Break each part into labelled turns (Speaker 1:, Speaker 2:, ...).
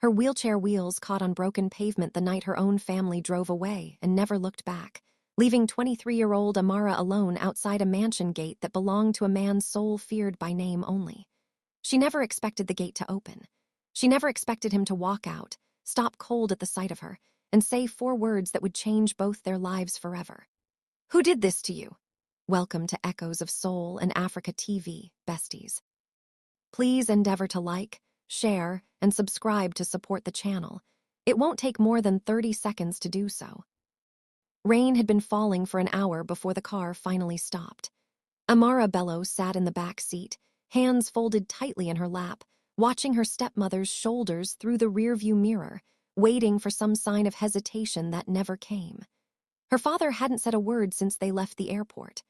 Speaker 1: Her wheelchair wheels caught on broken pavement the night her own family drove away and never looked back, leaving 23-year-old Amara alone outside a mansion gate that belonged to a man's soul feared by name only. She never expected the gate to open. She never expected him to walk out, stop cold at the sight of her, and say 4 words that would change both their lives forever. "Who did this to you?" Welcome to Echoes of Soul and Africa TV, besties. Please endeavor to like, share, and subscribe to support the channel. It won't take more than 30 seconds to do so. Rain had been falling for an hour before the car finally stopped. Amara Bello sat in the back seat, hands folded tightly in her lap, watching her stepmother's shoulders through the rearview mirror, waiting for some sign of hesitation that never came. Her father hadn't said a word since they left the airport.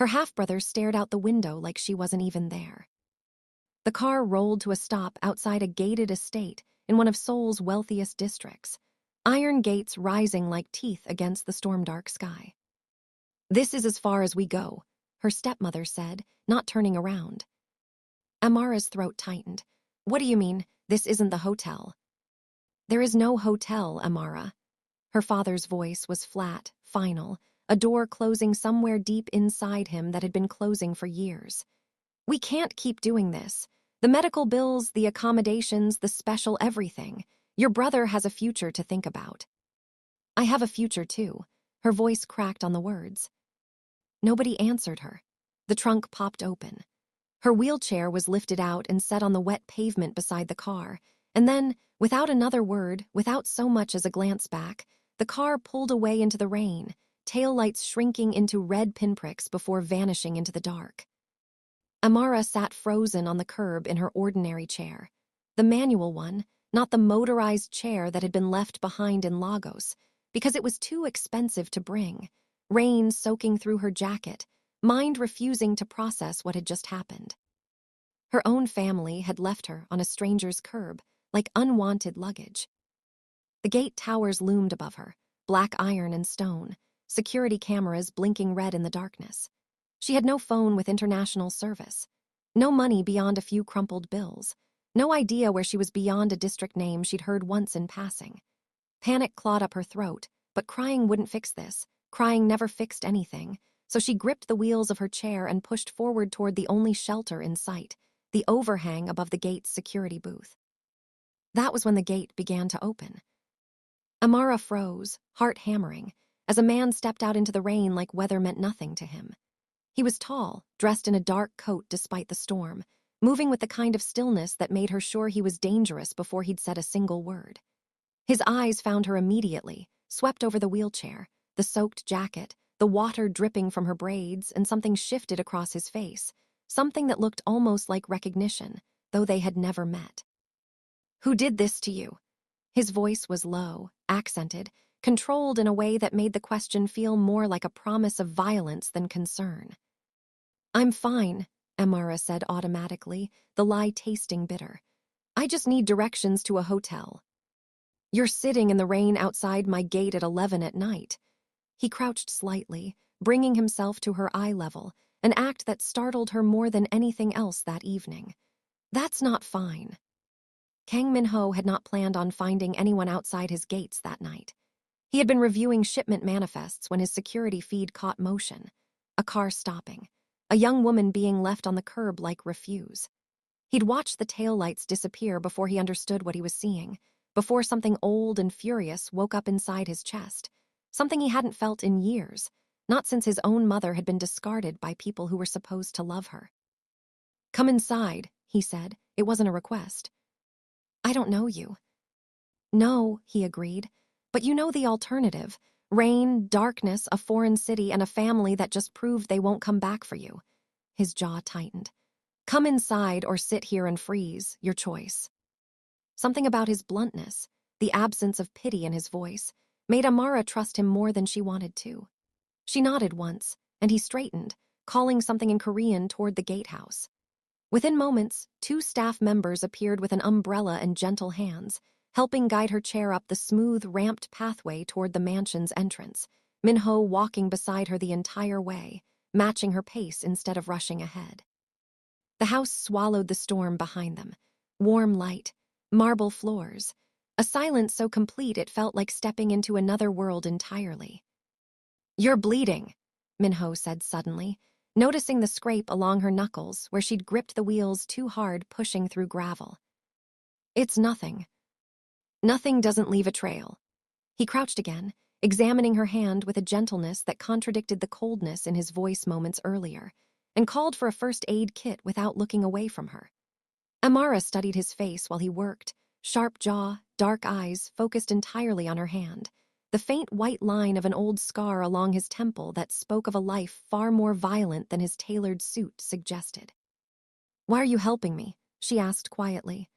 Speaker 1: Her half-brother stared out the window like she wasn't even there. The car rolled to a stop outside a gated estate in one of Seoul's wealthiest districts, iron gates rising like teeth against the storm-dark sky. "This is as far as we go," her stepmother said, not turning around. Amara's throat tightened. "What do you mean, this isn't the hotel?" "There is no hotel, Amara." Her father's voice was flat, final, a door closing somewhere deep inside him that had been closing for years. "We can't keep doing this. The medical bills, the accommodations, the special everything. Your brother has a future to think about." "I have a future too." Her voice cracked on the words. Nobody answered her. The trunk popped open. Her wheelchair was lifted out and set on the wet pavement beside the car, and then, without another word, without so much as a glance back, the car pulled away into the rain, taillights shrinking into red pinpricks before vanishing into the dark. Amara sat frozen on the curb in her ordinary chair. The manual one, not the motorized chair that had been left behind in Lagos, because it was too expensive to bring, rain soaking through her jacket, mind refusing to process what had just happened. Her own family had left her on a stranger's curb, like unwanted luggage. The gate towers loomed above her, black iron and stone, security cameras blinking red in the darkness. She had no phone with international service, no money beyond a few crumpled bills, no idea where she was beyond a district name she'd heard once in passing. Panic clawed up her throat, but crying wouldn't fix this. Crying never fixed anything, so she gripped the wheels of her chair and pushed forward toward the only shelter in sight, the overhang above the gate's security booth. That was when the gate began to open. Amara froze, heart hammering, as a man stepped out into the rain like weather meant nothing to him. He was tall, dressed in a dark coat despite the storm, moving with the kind of stillness that made her sure he was dangerous before he'd said a single word. His eyes found her immediately, swept over the wheelchair, the soaked jacket, the water dripping from her braids, and something shifted across his face, something that looked almost like recognition, though they had never met. "Who did this to you?" His voice was low, accented, controlled in a way that made the question feel more like a promise of violence than concern. "I'm fine," Amara said automatically, the lie tasting bitter. "I just need directions to a hotel." "You're sitting in the rain outside my gate at 11 at night." He crouched slightly, bringing himself to her eye level, an act that startled her more than anything else that evening. "That's not fine." Kang Min-ho had not planned on finding anyone outside his gates that night. He had been reviewing shipment manifests when his security feed caught motion. A car stopping. A young woman being left on the curb like refuse. He'd watched the taillights disappear before he understood what he was seeing, before something old and furious woke up inside his chest, something he hadn't felt in years, not since his own mother had been discarded by people who were supposed to love her. "Come inside," he said. It wasn't a request. "I don't know you." "No," he agreed, "but you know the alternative. Rain, darkness, a foreign city, and a family that just proved they won't come back for you." His jaw tightened. "Come inside or sit here and freeze, your choice." Something about his bluntness, the absence of pity in his voice, made Amara trust him more than she wanted to. She nodded once, and he straightened, calling something in Korean toward the gatehouse. Within moments, 2 staff members appeared with an umbrella and gentle hands, helping guide her chair up the smooth, ramped pathway toward the mansion's entrance, Min-ho walking beside her the entire way, matching her pace instead of rushing ahead. The house swallowed the storm behind them. Warm light, marble floors, A silence so complete it felt like stepping into another world entirely. "You're bleeding," Minho said suddenly, noticing the scrape along her knuckles where she'd gripped the wheels too hard pushing through gravel. "It's nothing. Nothing doesn't leave a trail." He crouched again, examining her hand with a gentleness that contradicted the coldness in his voice moments earlier, and called for a first aid kit without looking away from her. Amara studied his face while he worked, sharp jaw, dark eyes focused entirely on her hand, the faint white line of an old scar along his temple that spoke of a life far more violent than his tailored suit suggested. "Why are you helping me?" she asked quietly.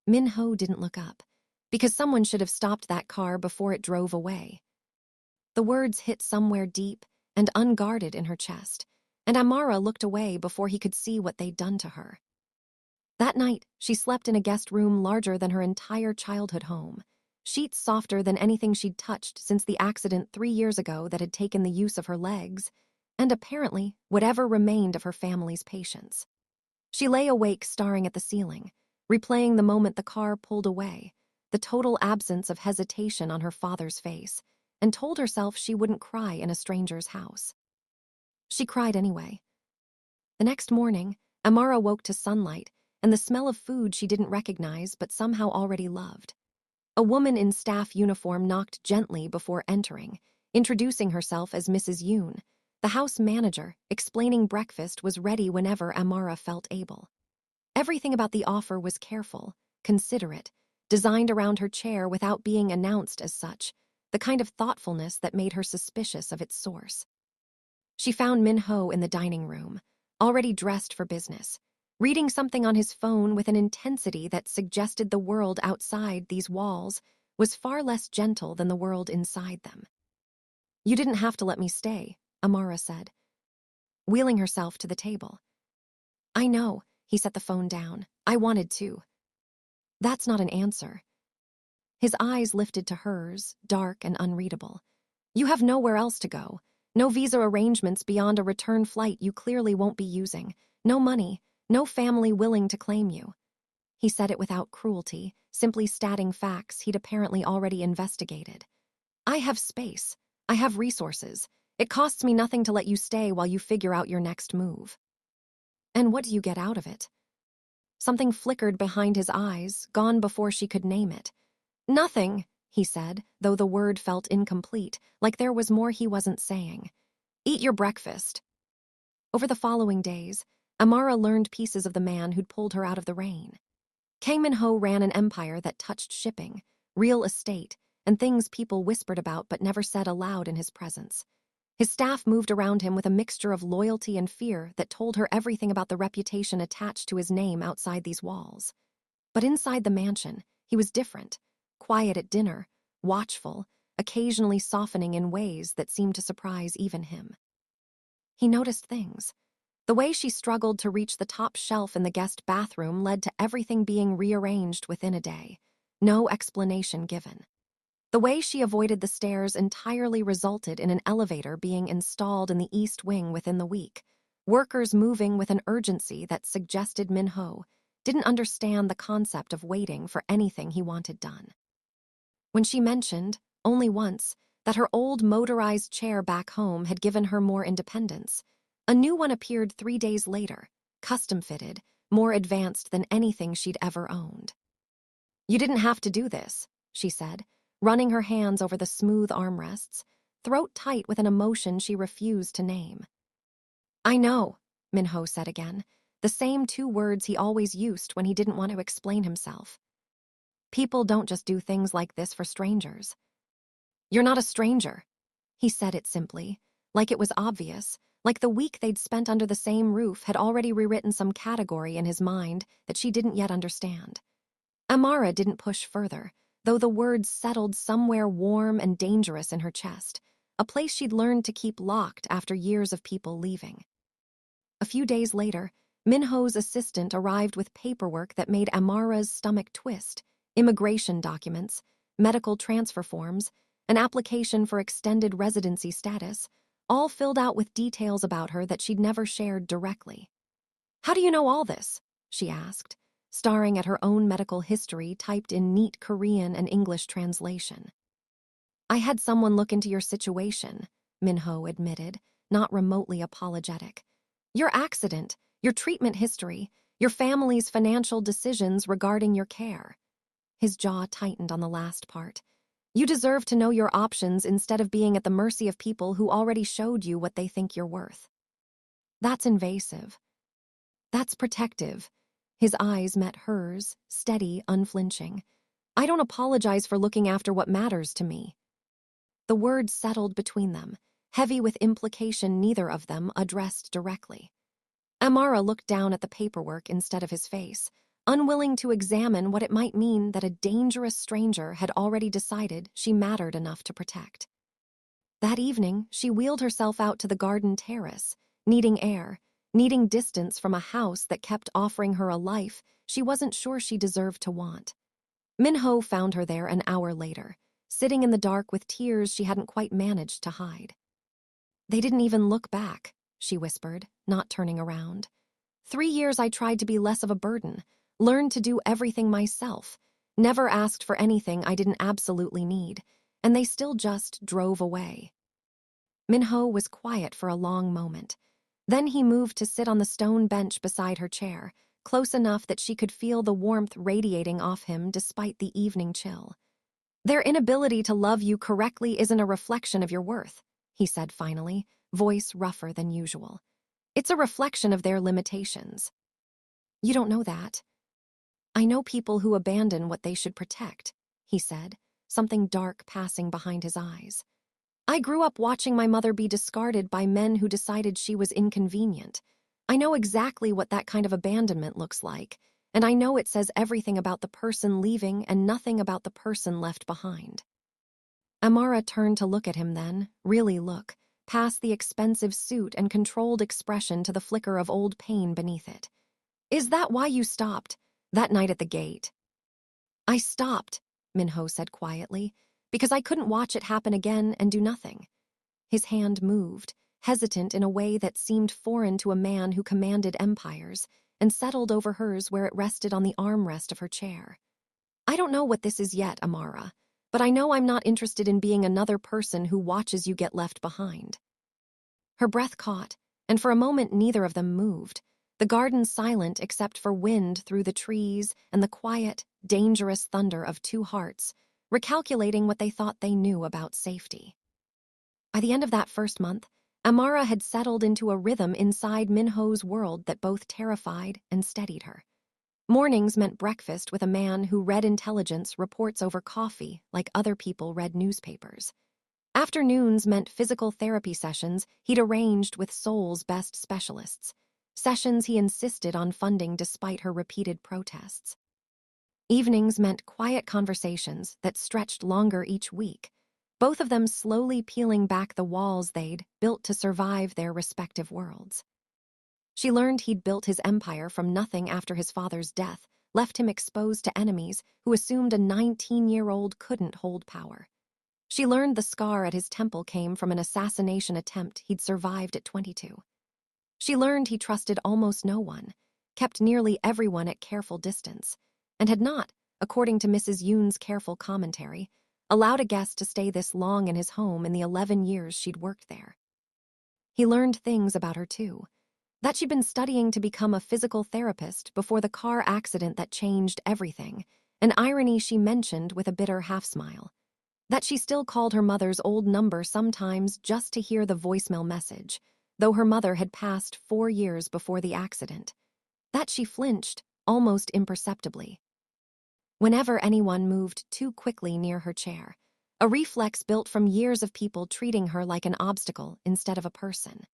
Speaker 1: Minho didn't look up, because someone should have stopped that car before it drove away. The words hit somewhere deep and unguarded in her chest, and Amara looked away before he could see what they'd done to her. That night, she slept in a guest room larger than her entire childhood home, sheets softer than anything she'd touched since the accident 3 years ago that had taken the use of her legs, and apparently whatever remained of her family's patience. She lay awake staring at the ceiling, replaying the moment the car pulled away, the total absence of hesitation on her father's face, and told herself she wouldn't cry in a stranger's house. She cried anyway. The next morning, Amara woke to sunlight and the smell of food she didn't recognize but somehow already loved. A woman in staff uniform knocked gently before entering, introducing herself as Mrs. Yoon, the house manager, explaining breakfast was ready whenever Amara felt able. Everything about the offer was careful, considerate, designed around her chair without being announced as such, the kind of thoughtfulness that made her suspicious of its source. She found Minho in the dining room, already dressed for business, reading something on his phone with an intensity that suggested the world outside these walls was far less gentle than the world inside them. "You didn't have to let me stay," Amara said, wheeling herself to the table. "I know," he set the phone down. "I wanted to." "That's not an answer." His eyes lifted to hers, dark and unreadable. "You have nowhere else to go. No visa arrangements beyond a return flight you clearly won't be using. No money. No family willing to claim you." He said it without cruelty, simply stating facts he'd apparently already investigated. "I have space. I have resources. It costs me nothing to let you stay while you figure out your next move." "And what do you get out of it?" Something flickered behind his eyes, gone before she could name it. "Nothing," he said, though the word felt incomplete, like there was more he wasn't saying. "Eat your breakfast." Over the following days, Amara learned pieces of the man who'd pulled her out of the rain. Kang Min-ho ran an empire that touched shipping, real estate, and things people whispered about but never said aloud in his presence. His staff moved around him with a mixture of loyalty and fear that told her everything about the reputation attached to his name outside these walls. But inside the mansion, he was different, quiet at dinner, watchful, occasionally softening in ways that seemed to surprise even him. He noticed things. The way she struggled to reach the top shelf in the guest bathroom led to everything being rearranged within a day, no explanation given. The way she avoided the stairs entirely resulted in an elevator being installed in the east wing within the week, workers moving with an urgency that suggested Min-ho didn't understand the concept of waiting for anything he wanted done. When she mentioned, only once, that her old motorized chair back home had given her more independence, a new one appeared 3 days later, custom-fitted, more advanced than anything she'd ever owned. "You didn't have to do this," she said, running her hands over the smooth armrests, throat tight with an emotion she refused to name. "I know," Min-ho said again, the same 2 words he always used when he didn't want to explain himself. "People don't just do things like this for strangers." "You're not a stranger." He said it simply, like it was obvious, like the week they'd spent under the same roof had already rewritten some category in his mind that she didn't yet understand. Amara didn't push further, though the words settled somewhere warm and dangerous in her chest, a place she'd learned to keep locked after years of people leaving. A few days later, Minho's assistant arrived with paperwork that made Amara's stomach twist: immigration documents, medical transfer forms, an application for extended residency status, all filled out with details about her that she'd never shared directly. "How do you know all this?" she asked. staring at her own medical history typed in neat Korean and English translation. "I had someone look into your situation," Minho admitted, not remotely apologetic. "Your accident, your treatment history, your family's financial decisions regarding your care." His jaw tightened on the last part. "You deserve to know your options instead of being at the mercy of people who already showed you what they think you're worth." "That's invasive. That's protective." His eyes met hers, steady, unflinching. "I don't apologize for looking after what matters to me." The words settled between them, heavy with implication neither of them addressed directly. Amara looked down at the paperwork instead of his face, unwilling to examine what it might mean that a dangerous stranger had already decided she mattered enough to protect. That evening, she wheeled herself out to the garden terrace, needing air, needing distance from a house that kept offering her a life she wasn't sure she deserved to want. Minho found her there an hour later, sitting in the dark with tears she hadn't quite managed to hide. "They didn't even look back," she whispered, not turning around. 3 years I tried to be less of a burden, learned to do everything myself, never asked for anything I didn't absolutely need, and they still just drove away." Minho was quiet for a long moment. Then he moved to sit on the stone bench beside her chair, close enough that she could feel the warmth radiating off him despite the evening chill. "Their inability to love you correctly isn't a reflection of your worth," he said finally, voice rougher than usual. "It's a reflection of their limitations." "You don't know that." "I know people who abandon what they should protect," he said, something dark passing behind his eyes. "I grew up watching my mother be discarded by men who decided she was inconvenient. I know exactly what that kind of abandonment looks like, and I know it says everything about the person leaving and nothing about the person left behind." Amara turned to look at him then, really look, past the expensive suit and controlled expression to the flicker of old pain beneath it. "Is that why you stopped, that night at the gate?" "I stopped," Minho said quietly, "because I couldn't watch it happen again and do nothing." His hand moved, hesitant in a way that seemed foreign to a man who commanded empires, and settled over hers where it rested on the armrest of her chair. "I don't know what this is yet, Amara, but I know I'm not interested in being another person who watches you get left behind." Her breath caught, and for a moment neither of them moved, the garden silent except for wind through the trees and the quiet, dangerous thunder of two hearts, recalculating what they thought they knew about safety. By the end of that first month, Amara had settled into a rhythm inside Minho's world that both terrified and steadied her. Mornings meant breakfast with a man who read intelligence reports over coffee like other people read newspapers. Afternoons meant physical therapy sessions he'd arranged with Seoul's best specialists, sessions he insisted on funding despite her repeated protests. Evenings meant quiet conversations that stretched longer each week, both of them slowly peeling back the walls they'd built to survive their respective worlds. She learned he'd built his empire from nothing after his father's death, left him exposed to enemies who assumed a 19-year-old couldn't hold power. She learned the scar at his temple came from an assassination attempt he'd survived at 22. She learned he trusted almost no one, kept nearly everyone at careful distance, and had not, according to Mrs. Yoon's careful commentary, allowed a guest to stay this long in his home in the 11 years she'd worked there. He learned things about her, too. That she'd been studying to become a physical therapist before the car accident that changed everything, an irony she mentioned with a bitter half-smile. That she still called her mother's old number sometimes just to hear the voicemail message, though her mother had passed 4 years before the accident. That she flinched, almost imperceptibly, whenever anyone moved too quickly near her chair, a reflex built from years of people treating her like an obstacle instead of a person.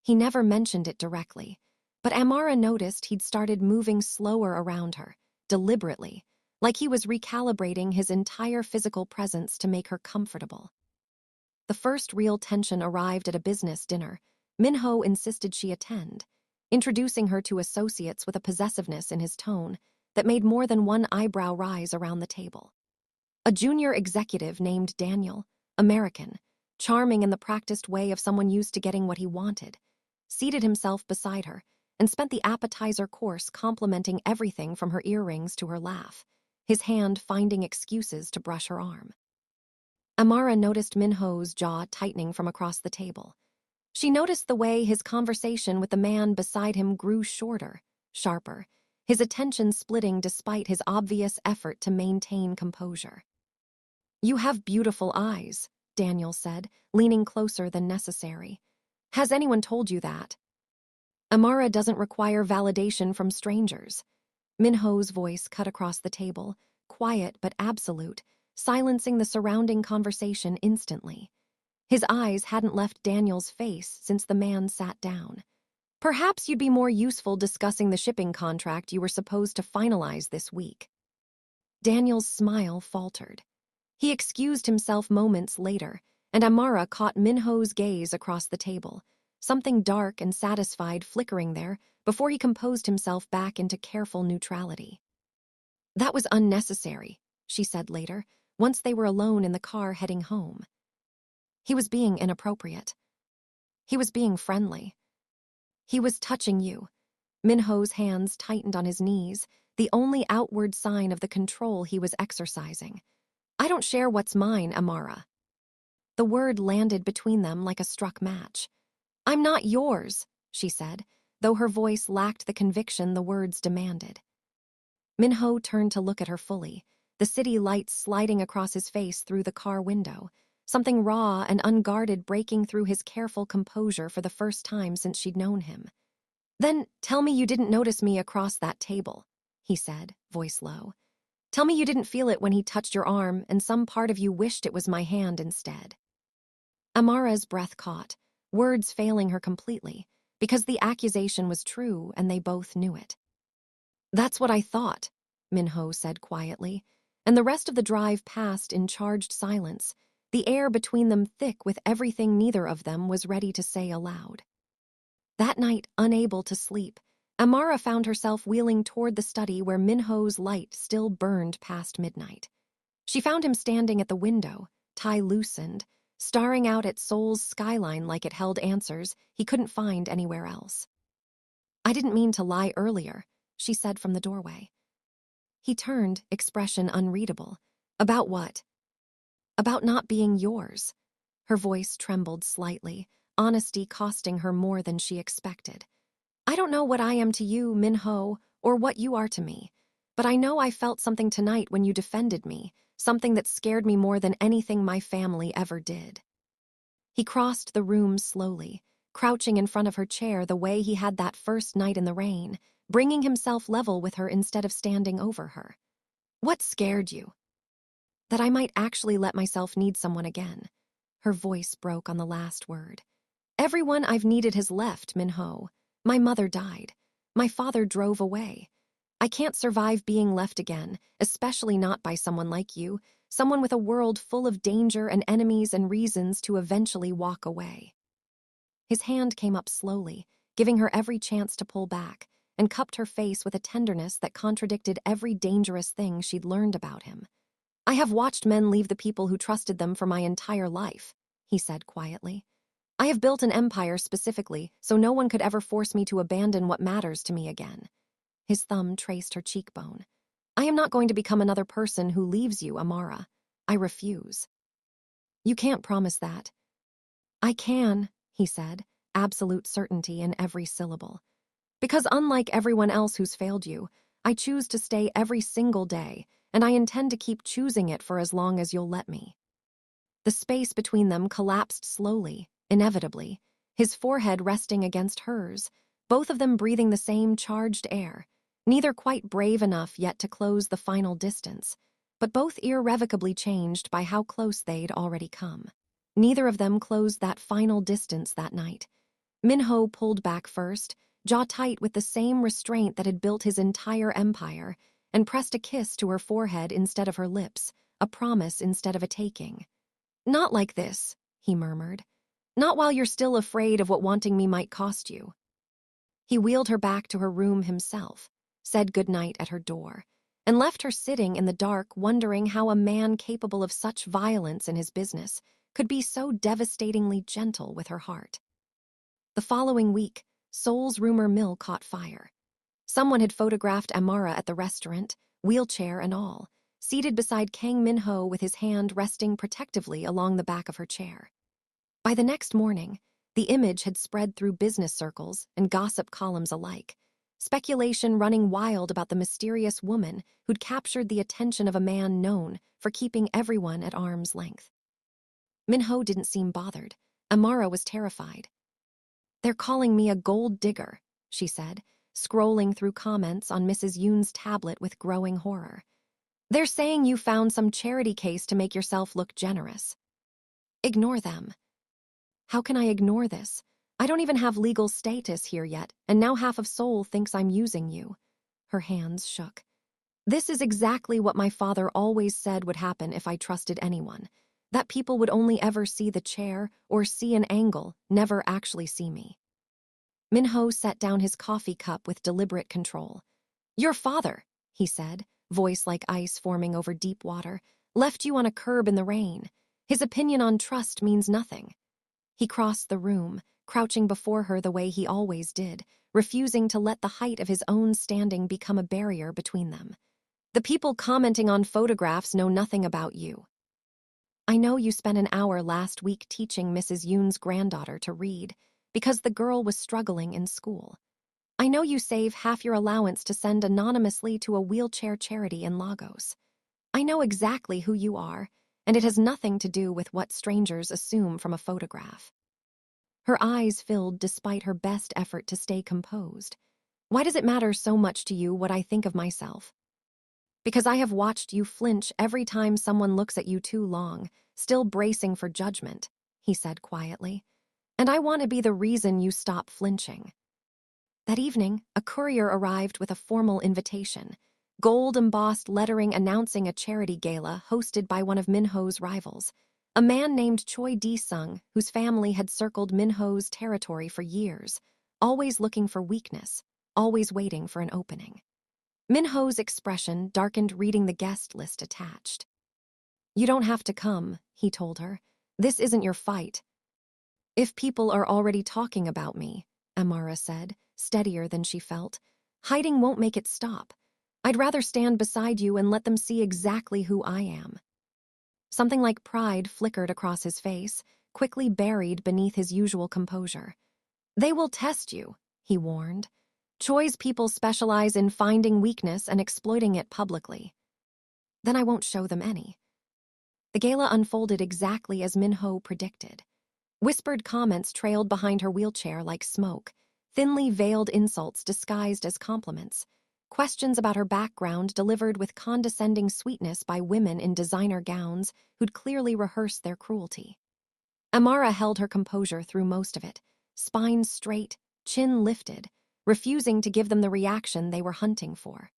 Speaker 1: He never mentioned it directly, but Amara noticed he'd started moving slower around her, deliberately, like he was recalibrating his entire physical presence to make her comfortable. The first real tension arrived at a business dinner. Minho insisted she attend, introducing her to associates with a possessiveness in his tone that made more than one eyebrow rise around the table. A junior executive named Daniel, American, charming in the practiced way of someone used to getting what he wanted, seated himself beside her and spent the appetizer course complimenting everything from her earrings to her laugh, his hand finding excuses to brush her arm. Amara noticed Minho's jaw tightening from across the table. She noticed the way his conversation with the man beside him grew shorter, sharper, his attention splitting despite his obvious effort to maintain composure. "You have beautiful eyes," Daniel said, leaning closer than necessary. "Has anyone told you that?" "Amara doesn't require validation from strangers." Minho's voice cut across the table, quiet but absolute, silencing the surrounding conversation instantly. His eyes hadn't left Daniel's face since the man sat down. "Perhaps you'd be more useful discussing the shipping contract you were supposed to finalize this week." Daniel's smile faltered. He excused himself moments later, and Amara caught Minho's gaze across the table, something dark and satisfied flickering there before he composed himself back into careful neutrality. "That was unnecessary," she said later, once they were alone in the car heading home. "He was being inappropriate. He was being friendly. He was touching you." Minho's hands tightened on his knees, the only outward sign of the control he was exercising. "I don't share what's mine, Amara." The word landed between them like a struck match. "I'm not yours," she said, though her voice lacked the conviction the words demanded. Minho turned to look at her fully, the city lights sliding across his face through the car window, something raw and unguarded breaking through his careful composure for the first time since she'd known him. "Then tell me you didn't notice me across that table," he said, voice low. "Tell me you didn't feel it when he touched your arm and some part of you wished it was my hand instead." Amara's breath caught, words failing her completely, because the accusation was true and they both knew it. "That's what I thought," Minho said quietly, and the rest of the drive passed in charged silence, the air between them thick with everything neither of them was ready to say aloud. That night, unable to sleep, Amara found herself wheeling toward the study where Minho's light still burned past midnight. She found him standing at the window, tie loosened, staring out at Seoul's skyline like it held answers he couldn't find anywhere else. "I didn't mean to lie earlier," she said from the doorway. He turned, expression unreadable. "About what?" "About not being yours." Her voice trembled slightly, honesty costing her more than she expected. "I don't know what I am to you, Minho, or what you are to me, but I know I felt something tonight when you defended me, something that scared me more than anything my family ever did." He crossed the room slowly, crouching in front of her chair the way he had that first night in the rain, bringing himself level with her instead of standing over her. "What scared you?" "That I might actually let myself need someone again." Her voice broke on the last word. "Everyone I've needed has left, Minho. My mother died. My father drove away. I can't survive being left again, especially not by someone like you, someone with a world full of danger and enemies and reasons to eventually walk away." His hand came up slowly, giving her every chance to pull back, and cupped her face with a tenderness that contradicted every dangerous thing she'd learned about him. "I have watched men leave the people who trusted them for my entire life," he said quietly. "I have built an empire specifically so no one could ever force me to abandon what matters to me again." His thumb traced her cheekbone. "I am not going to become another person who leaves you, Amara. I refuse." "You can't promise that." "I can," he said, absolute certainty in every syllable. "Because unlike everyone else who's failed you, I choose to stay every single day, and I intend to keep choosing it for as long as you'll let me." The space between them collapsed slowly, inevitably, his forehead resting against hers, both of them breathing the same charged air, neither quite brave enough yet to close the final distance, but both irrevocably changed by how close they'd already come. Neither of them closed that final distance that night. Minho pulled back first, jaw tight with the same restraint that had built his entire empire, and pressed a kiss to her forehead instead of her lips, a promise instead of a taking. "Not like this," he murmured. "Not while you're still afraid of what wanting me might cost you." He wheeled her back to her room himself, said goodnight at her door, and left her sitting in the dark wondering how a man capable of such violence in his business could be so devastatingly gentle with her heart. The following week, Seoul's rumor mill caught fire. Someone had photographed Amara at the restaurant, wheelchair and all, seated beside Kang Min-ho with his hand resting protectively along the back of her chair. By the next morning, the image had spread through business circles and gossip columns alike, speculation running wild about the mysterious woman who'd captured the attention of a man known for keeping everyone at arm's length. Min-ho didn't seem bothered. Amara was terrified. "They're calling me a gold digger," she said, scrolling through comments on Mrs. Yoon's tablet with growing horror. "They're saying you found some charity case to make yourself look generous." "Ignore them." "How can I ignore this? I don't even have legal status here yet, and now half of Seoul thinks I'm using you." Her hands shook. "This is exactly what my father always said would happen if I trusted anyone. That people would only ever see the chair or see an angle, never actually see me." Min-ho set down his coffee cup with deliberate control. "Your father," he said, voice like ice forming over deep water, "left you on a curb in the rain. His opinion on trust means nothing." He crossed the room, crouching before her the way he always did, refusing to let the height of his own standing become a barrier between them. "The people commenting on photographs know nothing about you. I know you spent an hour last week teaching Mrs. Yoon's granddaughter to read because the girl was struggling in school. I know you save half your allowance to send anonymously to a wheelchair charity in Lagos. I know exactly who you are, and it has nothing to do with what strangers assume from a photograph." Her eyes filled despite her best effort to stay composed. "Why does it matter so much to you what I think of myself?" "Because I have watched you flinch every time someone looks at you too long, still bracing for judgment," he said quietly. "And I want to be the reason you stop flinching." That evening, a courier arrived with a formal invitation, gold-embossed lettering announcing a charity gala hosted by one of Min-ho's rivals, a man named Choi D-sung, whose family had circled Min-ho's territory for years, always looking for weakness, always waiting for an opening. Min-ho's expression darkened reading the guest list attached. "You don't have to come," he told her. "This isn't your fight." "If people are already talking about me," Amara said, steadier than she felt, "hiding won't make it stop. I'd rather stand beside you and let them see exactly who I am." Something like pride flickered across his face, quickly buried beneath his usual composure. "They will test you," he warned. "Choi's people specialize in finding weakness and exploiting it publicly." "Then I won't show them any." The gala unfolded exactly as Min-ho predicted. Whispered comments trailed behind her wheelchair like smoke, thinly veiled insults disguised as compliments, questions about her background delivered with condescending sweetness by women in designer gowns who'd clearly rehearsed their cruelty. Amara held her composure through most of it, spine straight, chin lifted, refusing to give them the reaction they were hunting for.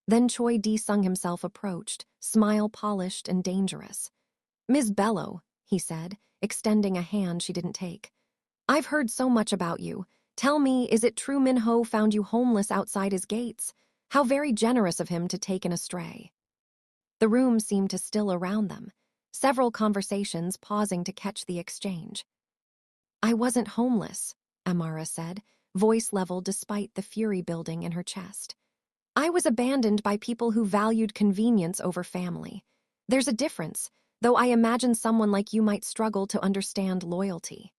Speaker 1: Then Choi D-sung himself approached, smile polished and dangerous. "Ms. Bello," he said, extending a hand she didn't take. "I've heard so much about you. Tell me, is it true Min-ho found you homeless outside his gates? How very generous of him to take in a stray." The room seemed to still around them, several conversations pausing to catch the exchange. "I wasn't homeless," Amara said, voice level despite the fury building in her chest. "I was abandoned by people who valued convenience over family. There's a difference, though I imagine someone like you might struggle to understand loyalty."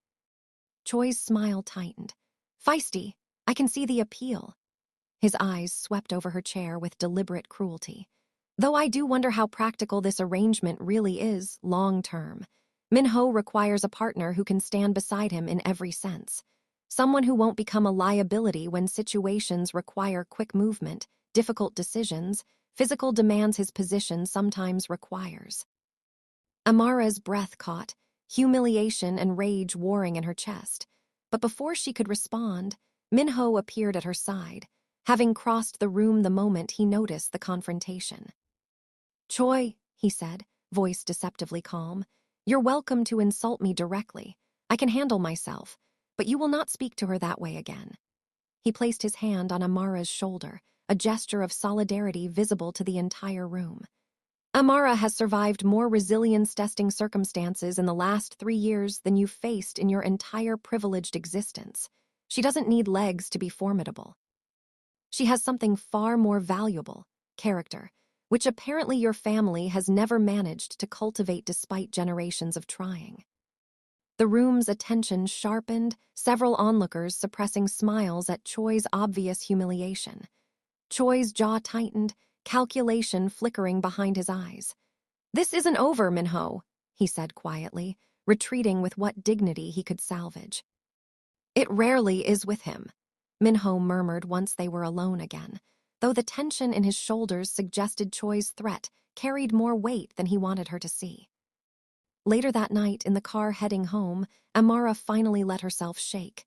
Speaker 1: Choi's smile tightened. "Feisty, I can see the appeal." His eyes swept over her chair with deliberate cruelty. "Though I do wonder how practical this arrangement really is, long-term. Min-ho requires a partner who can stand beside him in every sense. Someone who won't become a liability when situations require quick movement, difficult decisions, physical demands his position sometimes requires." Amara's breath caught, humiliation and rage warring in her chest. But before she could respond, Min-ho appeared at her side, having crossed the room the moment he noticed the confrontation. "Choi," he said, voice deceptively calm, "you're welcome to insult me directly. I can handle myself, but you will not speak to her that way again." He placed his hand on Amara's shoulder, a gesture of solidarity visible to the entire room. "Amara has survived more resilience-testing circumstances in the last 3 years than you've faced in your entire privileged existence. She doesn't need legs to be formidable. She has something far more valuable, character, which apparently your family has never managed to cultivate despite generations of trying. The room's attention sharpened, several onlookers suppressing smiles at Choi's obvious humiliation. Choi's jaw tightened, calculation flickering behind his eyes. "This isn't over, Minho," he said quietly, retreating with what dignity he could salvage. "It rarely is with him," Minho murmured once they were alone again, though the tension in his shoulders suggested Choi's threat carried more weight than he wanted her to see. Later that night, in the car heading home, Amara finally let herself shake.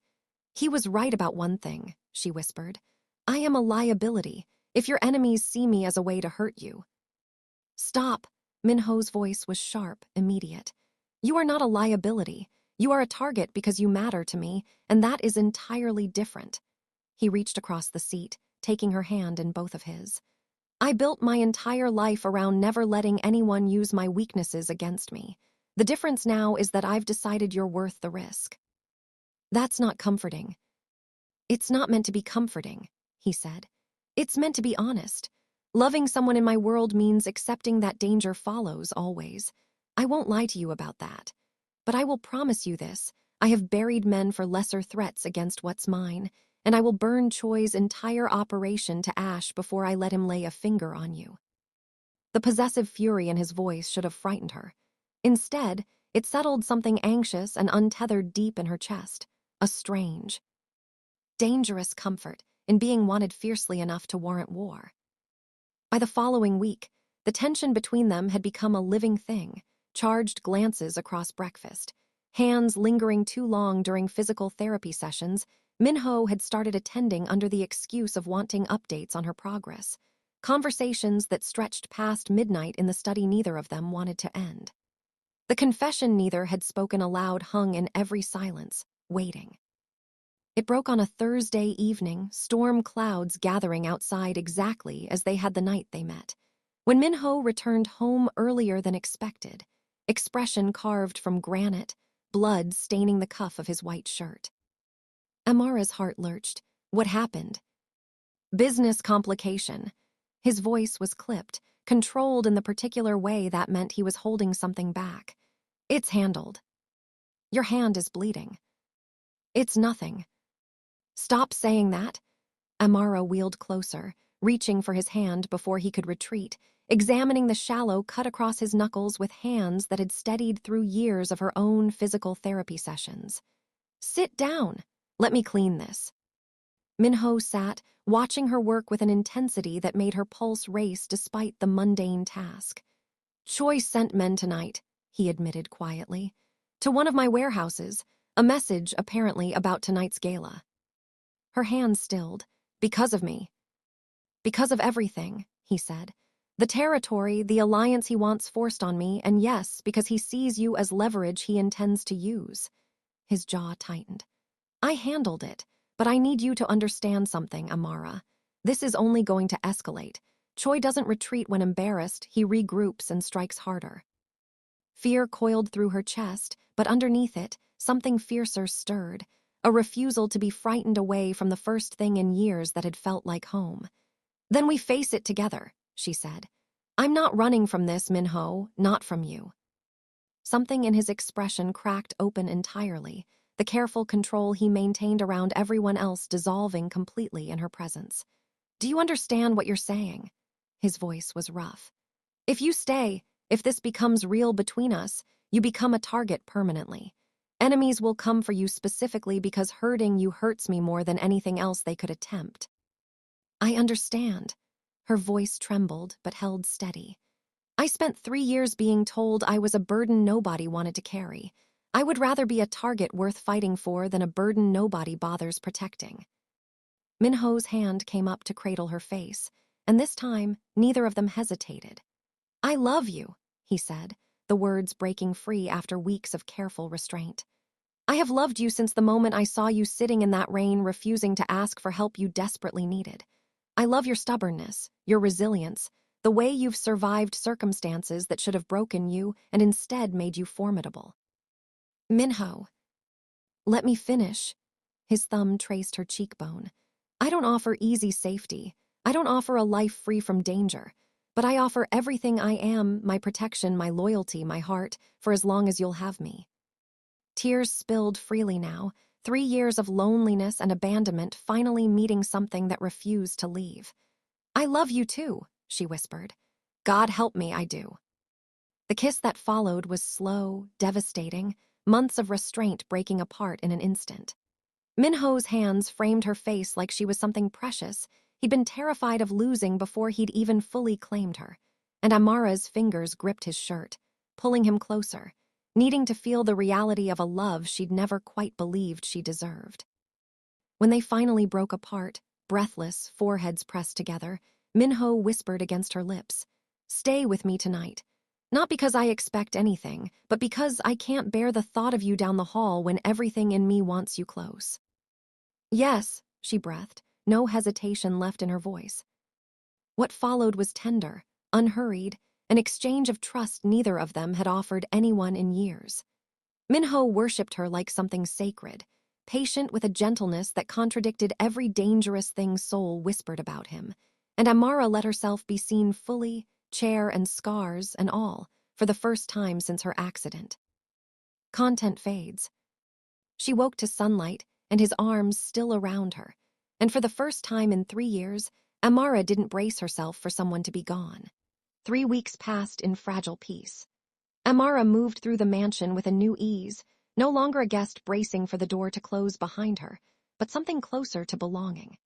Speaker 1: "He was right about one thing," she whispered. "I am a liability, if your enemies see me as a way to hurt you." "Stop," Minho's voice was sharp, immediate. "You are not a liability. You are a target because you matter to me, and that is entirely different." He reached across the seat, taking her hand in both of his. "I built my entire life around never letting anyone use my weaknesses against me. The difference now is that I've decided you're worth the risk." "That's not comforting." "It's not meant to be comforting," he said. "It's meant to be honest. Loving someone in my world means accepting that danger follows always. I won't lie to you about that. But I will promise you this. I have buried men for lesser threats against what's mine, and I will burn Choi's entire operation to ash before I let him lay a finger on you." The possessive fury in his voice should have frightened her. Instead, it settled something anxious and untethered deep in her chest, a strange, dangerous comfort in being wanted fiercely enough to warrant war. By the following week, the tension between them had become a living thing, charged glances across breakfast, hands lingering too long during physical therapy sessions. Minho had started attending under the excuse of wanting updates on her progress, conversations that stretched past midnight in the study neither of them wanted to end. The confession neither had spoken aloud hung in every silence, waiting. It broke on a Thursday evening, storm clouds gathering outside exactly as they had the night they met. When Minho returned home earlier than expected, expression carved from granite, blood staining the cuff of his white shirt. Amara's heart lurched. What happened? "Business complication." His voice was clipped, controlled in the particular way that meant he was holding something back. "It's handled." "Your hand is bleeding." "It's nothing." "Stop saying that." Amara wheeled closer, reaching for his hand before he could retreat, examining the shallow cut across his knuckles with hands that had steadied through years of her own physical therapy sessions. "Sit down. Let me clean this." Minho sat, watching her work with an intensity that made her pulse race despite the mundane task. "Choi sent men tonight," he admitted quietly, "to one of my warehouses, a message apparently about tonight's gala." Her hands stilled. "Because of me." "Because of everything," he said. "The territory, the alliance he wants forced on me, and yes, because he sees you as leverage he intends to use." His jaw tightened. "I handled it, but I need you to understand something, Amara. This is only going to escalate. Choi doesn't retreat when embarrassed, he regroups and strikes harder." Fear coiled through her chest, but underneath it, something fiercer stirred, a refusal to be frightened away from the first thing in years that had felt like home. "Then we face it together," she said. "I'm not running from this, Minho, not from you." Something in his expression cracked open entirely, the careful control he maintained around everyone else dissolving completely in her presence. "Do you understand what you're saying?" His voice was rough. "If you stay, if this becomes real between us, you become a target permanently. Enemies will come for you specifically because hurting you hurts me more than anything else they could attempt." "I understand." Her voice trembled but held steady. "I spent 3 years being told I was a burden nobody wanted to carry. I would rather be a target worth fighting for than a burden nobody bothers protecting." Minho's hand came up to cradle her face, and this time, neither of them hesitated. "I love you," he said, the words breaking free after weeks of careful restraint. "I have loved you since the moment I saw you sitting in that rain refusing to ask for help you desperately needed. I love your stubbornness, your resilience, the way you've survived circumstances that should have broken you and instead made you formidable." "Minho." "Let me finish." His thumb traced her cheekbone. I don't offer easy safety. I don't offer a life free from danger. But I offer everything I am, my protection, my loyalty, my heart, for as long as you'll have me. Tears spilled freely now, 3 years of loneliness and abandonment finally meeting something that refused to leave. I love you too, she whispered. God help me, I do. The kiss that followed was slow, devastating, months of restraint breaking apart in an instant. Minho's hands framed her face like she was something precious. He'd been terrified of losing before he'd even fully claimed her. And Amara's fingers gripped his shirt, pulling him closer, needing to feel the reality of a love she'd never quite believed she deserved. When they finally broke apart, breathless, foreheads pressed together, Minho whispered against her lips, "Stay with me tonight. Not because I expect anything, but because I can't bear the thought of you down the hall when everything in me wants you close." "Yes," she breathed, no hesitation left in her voice. What followed was tender, unhurried, an exchange of trust neither of them had offered anyone in years. Minho worshipped her like something sacred, patient with a gentleness that contradicted every dangerous thing Soul whispered about him, and Amara let herself be seen fully, chair and scars and all, for the first time since her accident. Content fades. She woke to sunlight and his arms still around her, and for the first time in 3 years, Amara didn't brace herself for someone to be gone. 3 weeks passed in fragile peace. Amara moved through the mansion with a new ease, no longer a guest bracing for the door to close behind her, but something closer to belonging.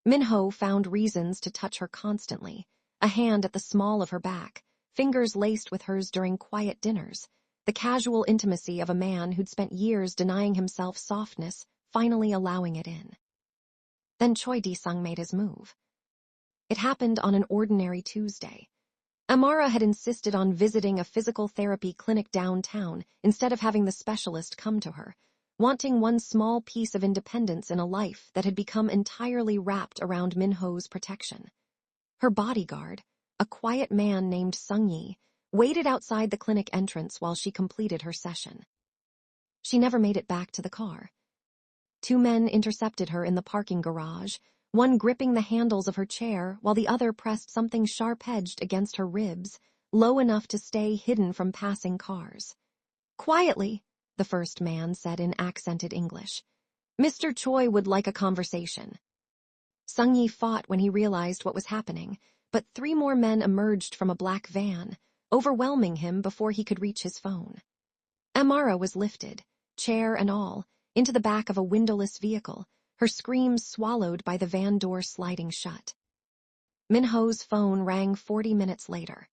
Speaker 1: Minho found reasons to touch her constantly, a hand at the small of her back, fingers laced with hers during quiet dinners, the casual intimacy of a man who'd spent years denying himself softness, finally allowing it in. Then Choi Di-sung made his move. It happened on an ordinary Tuesday. Amara had insisted on visiting a physical therapy clinic downtown instead of having the specialist come to her, wanting one small piece of independence in a life that had become entirely wrapped around Minho's protection. Her bodyguard, a quiet man named Sung-yi, waited outside the clinic entrance while she completed her session. She never made it back to the car. 2 men intercepted her in the parking garage, one gripping the handles of her chair while the other pressed something sharp-edged against her ribs, low enough to stay hidden from passing cars. "Quietly," the first man said in accented English. "Mr. Choi would like a conversation." Sung-yi fought when he realized what was happening, but 3 more men emerged from a black van, overwhelming him before he could reach his phone. Amara was lifted, chair and all, into the back of a windowless vehicle, her screams swallowed by the van door sliding shut. Minho's phone rang 40 minutes later.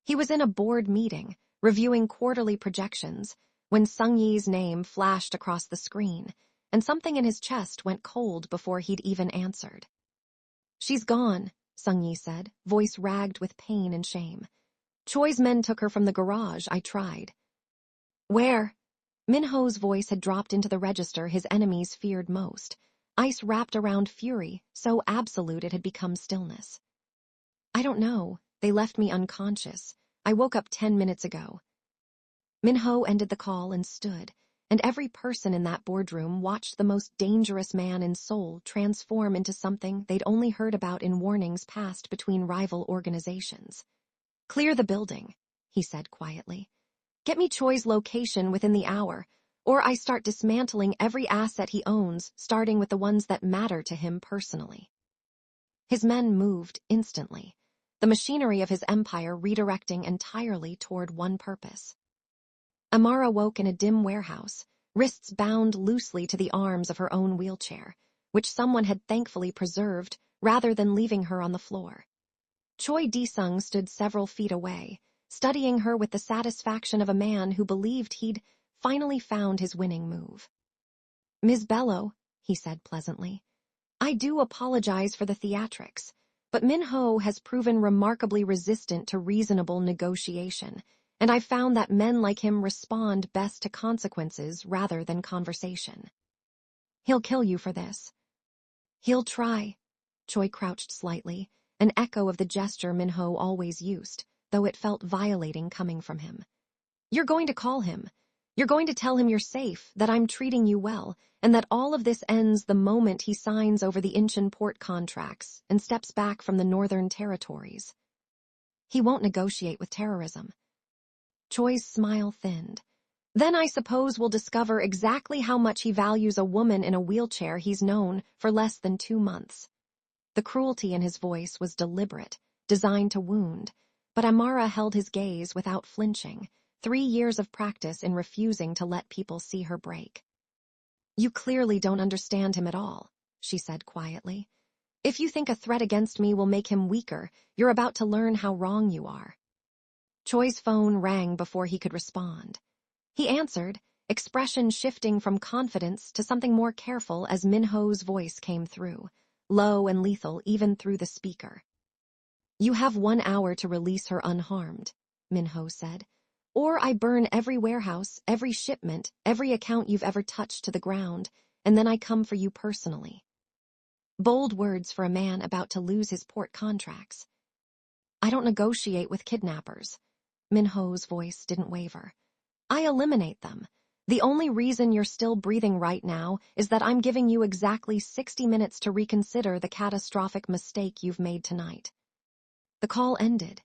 Speaker 1: He was in a board meeting, reviewing quarterly projections, when Sung-yi's name flashed across the screen, and something in his chest went cold before he'd even answered. "She's gone," Sung-yi said, voice ragged with pain and shame. "Choi's men took her from the garage, I tried." "Where?" Minho's voice had dropped into the register his enemies feared most, ice wrapped around fury, so absolute it had become stillness. "I don't know. They left me unconscious. I woke up 10 minutes ago." Minho ended the call and stood, and every person in that boardroom watched the most dangerous man in Seoul transform into something they'd only heard about in warnings passed between rival organizations. "Clear the building," he said quietly. "Get me Choi's location within the hour, or I start dismantling every asset he owns, starting with the ones that matter to him personally." His men moved instantly, the machinery of his empire redirecting entirely toward one purpose. Amara woke in a dim warehouse, wrists bound loosely to the arms of her own wheelchair, which someone had thankfully preserved rather than leaving her on the floor. Choi Di-sung stood several feet away, studying her with the satisfaction of a man who believed he'd finally found his winning move. "Ms. Bello," he said pleasantly, "I do apologize for the theatrics, but Minho has proven remarkably resistant to reasonable negotiation, and I've found that men like him respond best to consequences rather than conversation. He'll kill you for this." "He'll try." Choi crouched slightly, an echo of the gesture Minho always used, though it felt violating coming from him. "You're going to call him. You're going to tell him you're safe, that I'm treating you well, and that all of this ends the moment he signs over the Incheon port contracts and steps back from the Northern Territories. He won't negotiate with terrorism. Choi's smile thinned. Then I suppose we'll discover exactly how much he values a woman in a wheelchair he's known for less than 2 months. The cruelty in his voice was deliberate, designed to wound, but Amara held his gaze without flinching, 3 years of practice in refusing to let people see her break. You clearly don't understand him at all, she said quietly. If you think a threat against me will make him weaker, you're about to learn how wrong you are. Choi's phone rang before he could respond. He answered, expression shifting from confidence to something more careful as Minho's voice came through, low and lethal even through the speaker. You have 1 hour to release her unharmed, Minho said, or I burn every warehouse, every shipment, every account you've ever touched to the ground, and then I come for you personally. Bold words for a man about to lose his port contracts. I don't negotiate with kidnappers. Minho's voice didn't waver. I eliminate them. The only reason you're still breathing right now is that I'm giving you exactly 60 minutes to reconsider the catastrophic mistake you've made tonight. The call ended.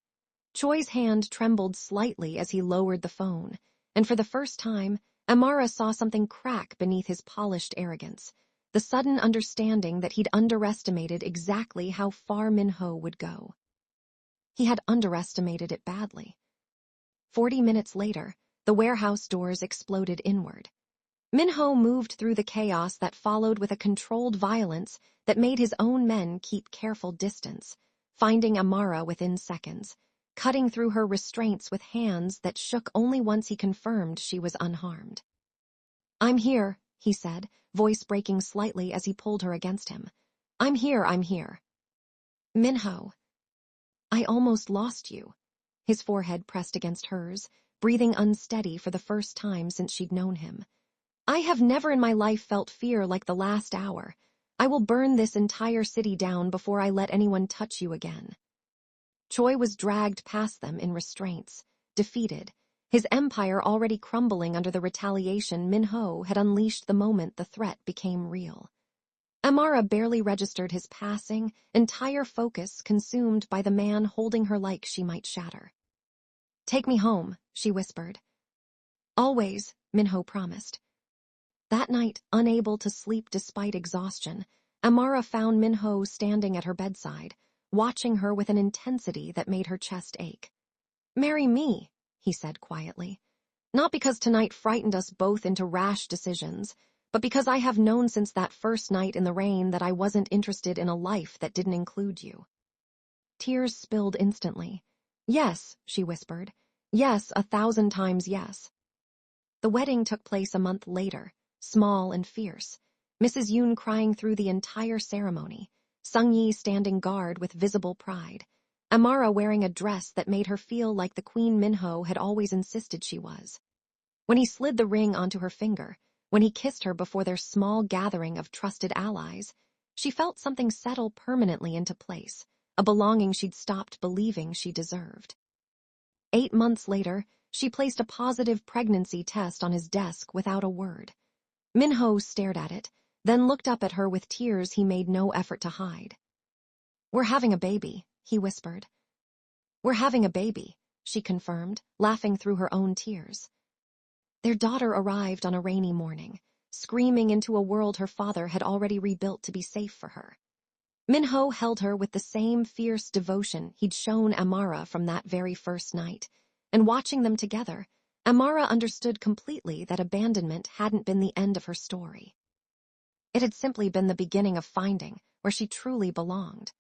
Speaker 1: Choi's hand trembled slightly as he lowered the phone, and for the first time, Amara saw something crack beneath his polished arrogance, the sudden understanding that he'd underestimated exactly how far Minho would go. He had underestimated it badly. 40 minutes later, the warehouse doors exploded inward. Minho moved through the chaos that followed with a controlled violence that made his own men keep careful distance, finding Amara within seconds, cutting through her restraints with hands that shook only once he confirmed she was unharmed. I'm here, he said, voice breaking slightly as he pulled her against him. I'm here. Minho. I almost lost you. His forehead pressed against hers, breathing unsteady for the first time since she'd known him. I have never in my life felt fear like the last hour. I will burn this entire city down before I let anyone touch you again. Choi was dragged past them in restraints, defeated, his empire already crumbling under the retaliation Minho had unleashed the moment the threat became real. Amara barely registered his passing, entire focus consumed by the man holding her like she might shatter. Take me home, she whispered. Always, Minho promised. That night, unable to sleep despite exhaustion, Amara found Minho standing at her bedside, watching her with an intensity that made her chest ache. Marry me, he said quietly. Not because tonight frightened us both into rash decisions, but because I have known since that first night in the rain that I wasn't interested in a life that didn't include you. Tears spilled instantly. Yes, she whispered. Yes, 1,000 times yes. The wedding took place a month later, small and fierce, Mrs. Yoon crying through the entire ceremony, Sung Yi standing guard with visible pride, Amara wearing a dress that made her feel like the Queen Minho had always insisted she was. When he slid the ring onto her finger, when he kissed her before their small gathering of trusted allies, she felt something settle permanently into place, a belonging she'd stopped believing she deserved. 8 months later, she placed a positive pregnancy test on his desk without a word. Minho stared at it, then looked up at her with tears he made no effort to hide. We're having a baby, he whispered. We're having a baby, she confirmed, laughing through her own tears. Their daughter arrived on a rainy morning, screaming into a world her father had already rebuilt to be safe for her. Minho held her with the same fierce devotion he'd shown Amara from that very first night, and watching them together, Amara understood completely that abandonment hadn't been the end of her story. It had simply been the beginning of finding where she truly belonged.